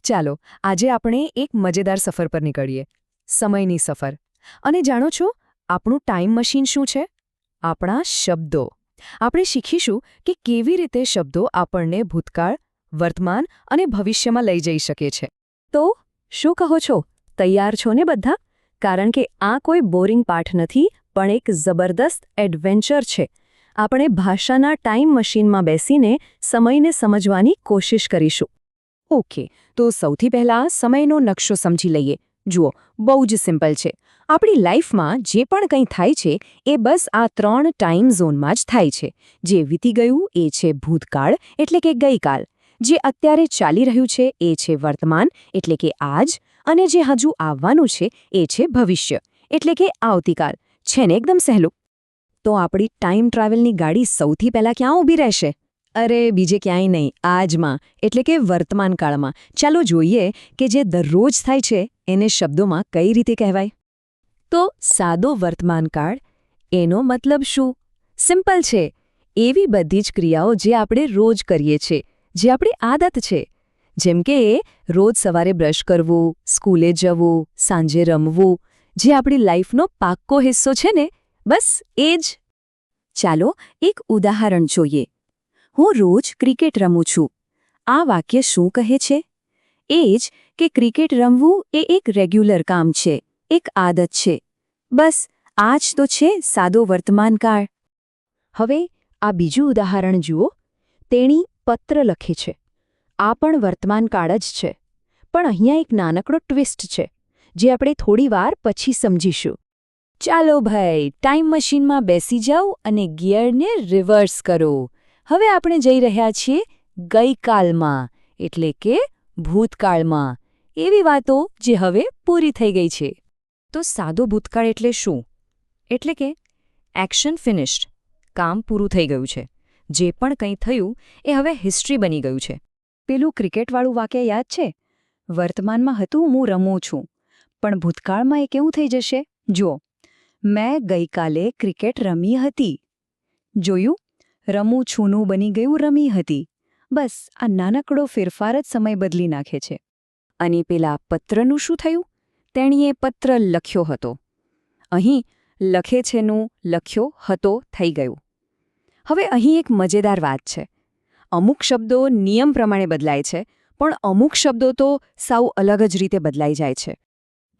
ચાલો આજે આપણે એક મજેદાર સફર પર નીકળીએ, સમયની સફર. અને જાણો છો, આપણું ટાઈમ મશીન શું છે? આપણા શબ્દો. આપણે શીખીશું કે કેવી રીતે શબ્દો આપણને ભૂતકાળ, વર્તમાન અને ભવિષ્યમાં લઈ જઈ શકે છે. તો શું કહો છો? તૈયાર છો ને બધા? કારણ કે આ કોઈ બોરિંગ પાઠ નથી, પણ એક જબરદસ્ત એડવેન્ચર છે. આપણે ભાષાના ટાઈમ મશીનમાં બેસીને સમયને સમજવાની કોશિશ કરીશું. ઓકે, તો સૌથી પહેલાં સમયનો નકશો સમજી લઈએ. જુઓ, બહુ જ સિમ્પલ છે. આપણી લાઈફમાં જે પણ કંઈ થાય છે એ બસ આ 3 ટાઈમ ઝોનમાં જ થાય છે. જે વીતી ગયું એ છે ભૂતકાળ, એટલે કે ગઈકાલ. જે અત્યારે ચાલી રહ્યું છે એ છે વર્તમાન, એટલે કે આજ. અને જે હજુ આવવાનું છે એ છે ભવિષ્ય, એટલે કે આવતીકાલ. છે ને એકદમ સહેલું? તો આપણી ટાઈમ ટ્રાવેલની ગાડી સૌથી પહેલાં ક્યાં ઊભી રહેશે? અરે બીજે ક્યાંય નહીં, આજમાં, એટલે કે વર્તમાન કાળમાં. ચાલો જોઈએ કે જે દરરોજ થાય છે એને શબ્દોમાં કઈ રીતે કહેવાય. તો સાદો વર્તમાન કાળ, એનો મતલબ શું? સિમ્પલ છે. એવી બધી જ ક્રિયાઓ જે આપણે રોજ કરીએ છીએ, જે આપણી આદત છે. જેમ કે રોજ સવારે બ્રશ કરવું, સ્કૂલે જવું, સાંજે રમવું, જે આપણી લાઈફનો પાક્કો હિસ્સો છે ને, બસ એ જ. ચાલો એક ઉદાહરણ જોઈએ. હું રોજ ક્રિકેટ રમું છું. આ વાક્ય શું કહે છે? એ જ કે ક્રિકેટ રમવું એ એક રેગ્યુલર કામ છે, એક આદત છે. બસ આ જ તો છે સાદો વર્તમાન કાળ. હવે આ બીજું ઉદાહરણ જુઓ. તેણી પત્ર લખે છે. આ પણ વર્તમાન કાળ જ છે. પણ અહીંયા એક નાનકડો ટ્વિસ્ટ છે, જે આપણે થોડી વાર પછી સમજીશું. ચાલો ભાઈ, ટાઈમ મશીનમાં બેસી જાઓ અને ગિયરને રિવર્સ કરો. હવે આપણે જઈ રહ્યા છીએ ગઈકાલમાં, એટલે કે ભૂતકાળમાં. એવી વાતો જે હવે પૂરી થઈ ગઈ છે. તો સાદો ભૂતકાળ એટલે શું? એટલે કે એક્શન ફિનિશ્ડ, કામ પૂરું થઈ ગયું છે. જે પણ કંઈ થયું એ હવે હિસ્ટ્રી બની ગયું છે. પેલું ક્રિકેટવાળું વાક્ય યાદ છે? વર્તમાનમાં હતું હું રમું છું, પણ ભૂતકાળમાં એ કેવું થઈ જશે? જુઓ, મેં ગઈકાલે ક્રિકેટ રમી હતી. જોયું? રમું છુંનું બની ગયું રમી હતી. બસ આ નાનકડો ફેરફાર જ સમય બદલી નાખે છે. અને પેલા પત્રનું શું થયું? તેણીએ પત્ર લખ્યો હતો. અહીં લખે છેનું લખ્યો હતો થઈ ગયું. હવે અહીં એક મજેદાર વાત છે. અમુક શબ્દો નિયમ પ્રમાણે બદલાય છે, પણ અમુક શબ્દો તો સાવ અલગ જ રીતે બદલાઈ જાય છે.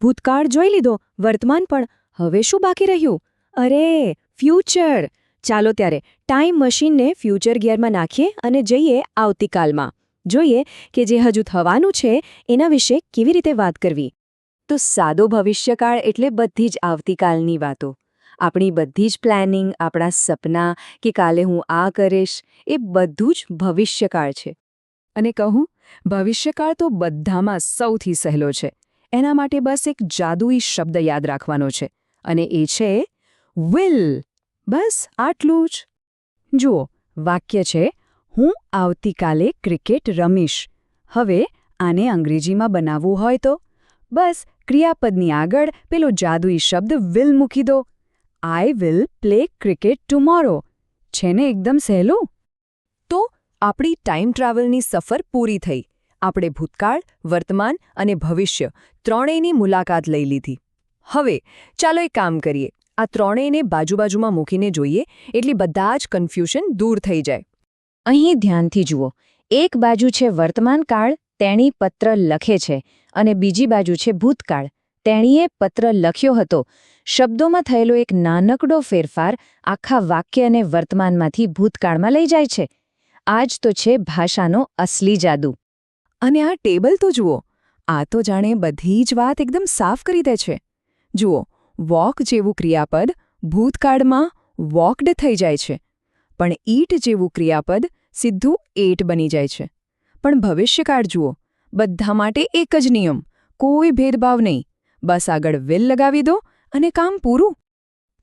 ભૂતકાળ જોઈ લીધો, વર્તમાન પણ. હવે શું બાકી રહ્યું? અરે ફ્યુચર! ચાલો ત્યારે ટાઈમ મશીનને ફ્યુચર ગિયરમાં નાખીએ અને જઈએ આવતીકાલમાં. જોઈએ કે જે હજુ થવાનું છે એના વિશે કેવી રીતે વાત કરવી. તો સાદો ભવિષ્યકાળ એટલે બધી જ આવતીકાલની વાતો. આપણી બધી જ પ્લાનિંગ, આપણા સપના કે કાલે હું આ કરીશ, એ બધું જ ભવિષ્યકાળ છે. અને કહું, ભવિષ્યકાળ તો બધામાં સૌથી સહેલો છે. એના માટે બસ એક જાદુઈ શબ્દ યાદ રાખવાનો છે, અને એ છે વિલ. બસ આટલું જ. જુઓ, વાક્ય છે, હું આવતીકાલે ક્રિકેટ રમીશ. હવે આને અંગ્રેજીમાં બનાવવું હોય તો બસ ક્રિયાપદની આગળ પેલો જાદુઈ શબ્દ વિલ મૂકી દો. I will play cricket tomorrow. છે ને એકદમ સહેલું? તો આપણી ટાઈમ ટ્રાવેલની સફર પૂરી થઈ. આપણે ભૂતકાળ, વર્તમાન અને ભવિષ્ય ત્રણેયની મુલાકાત લઈ લીધી. હવે ચાલો એક કામ કરીએ. આ ત્રણેયને બાજુ-બાજુમાં મૂકીને જોઈએ, એટલે બધા જ કન્ફ્યુઝન દૂર થઈ જાય. અહીં ધ્યાનથી જુઓ. એક બાજુ છે વર્તમાન કાળ, તેણી પત્ર લખે છે, અને બીજી બાજુ છે ભૂતકાળ. તેણીએ પત્ર લખ્યો હતો. શબ્દોમાં થયેલો એક નાનકડો ફેરફાર આખા વાક્યને વર્તમાનમાંથી ભૂતકાળમાં લઈ જાય છે. આ જ તો છે ભાષાનો અસલી જાદુ. અને આ ટેબલ તો જુઓ. આ તો જાણે બધી જ વાત એકદમ સાફ કરી દે છે. જુઓ, વોક જેવું ક્રિયાપદ ભૂતકાળમાં વોકડ થઈ જાય છે, પણ ઈટ જેવું ક્રિયાપદ સીધું એટ બની જાય છે. પણ ભવિષ્યકાળ જુઓ, બધા માટે એક જ નિયમ, કોઈ ભેદભાવ નહીં. બસ આગળ વિલ લગાવી દો અને કામ પૂરું.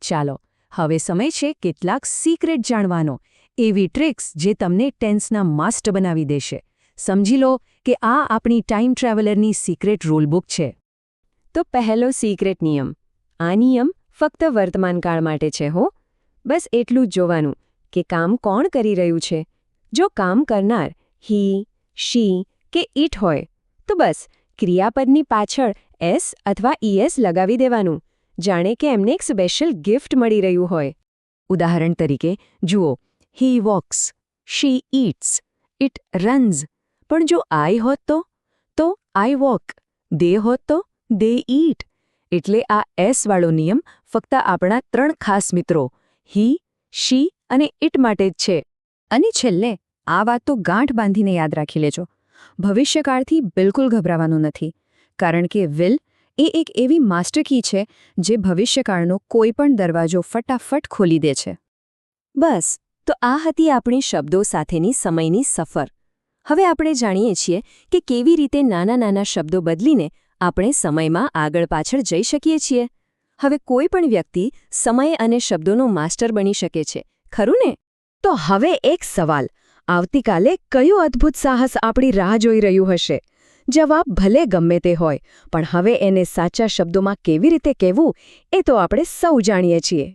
ચાલો, હવે સમય છે કેટલાક સિક્રેટ જાણવાનો. એવી ટ્રિક્સ જે તમને ટેન્સના માસ્ટર બનાવી દેશે. સમજી લો કે આ આપણી ટાઈમ ટ્રાવેલરની સિક્રેટ રૂલબુક છે. તો પહેલો સિક્રેટ નિયમ. આ નિયમ ફક્ત વર્તમાનકાળ માટે છે હો. બસ એટલું જ જોવાનું કે કામ કોણ કરી રહ્યું છે. જો કામ કરનાર હી, શી કે ઇટ હોય તો બસ ક્રિયાપદની પાછળ એસ અથવા ઈએસ લગાવી દેવાનું, જાણે કે એમને એક સ્પેશિયલ ગિફ્ટ મળી રહ્યું હોય. ઉદાહરણ તરીકે જુઓ, he walks, she eats, it runs. પણ જો આઈ હોત તો આઈ વોક. દે હોત તો દે ઈટ. એટલે આ એસ વાળો નિયમ ફક્ત આપણા 3 ખાસ મિત્રો હી, શી અને ઇટ માટે જ છે. અને છેલ્લે આ વાત તો ગાંઠ બાંધીને યાદ રાખી લેજો, ભવિષ્યકાળથી બિલકુલ ગભરાવાનું નથી, કારણ કે વિલ એ એક એવી માસ્ટર કી છે જે ભવિષ્યકાળનો કોઈ પણ દરવાજો ફટાફટ ખોલી દે છે. બસ, તો આ હતી આપણી શબ્દો સાથેની સમયની સફર. હવે આપણે જાણીએ છીએ કે કેવી રીતે નાના નાના શબ્દો બદલીને આપણે સમયમાં આગળ પાછળ જઈ શકીએ છીએ. હવે કોઈ પણ વ્યક્તિ સમય અને શબ્દોનો માસ્ટર બની શકે છે, ખરું ને? તો હવે એક સવાલ, આવતીકાલે કયું અદ્ભુત સાહસ આપણી રાહ જોઈ રહ્યું હશે? જવાબ ભલે ગમે તે હોય, પણ હવે એને સાચા શબ્દોમાં કેવી રીતે કહેવું એ તો આપણે સૌ જાણીએ છીએ.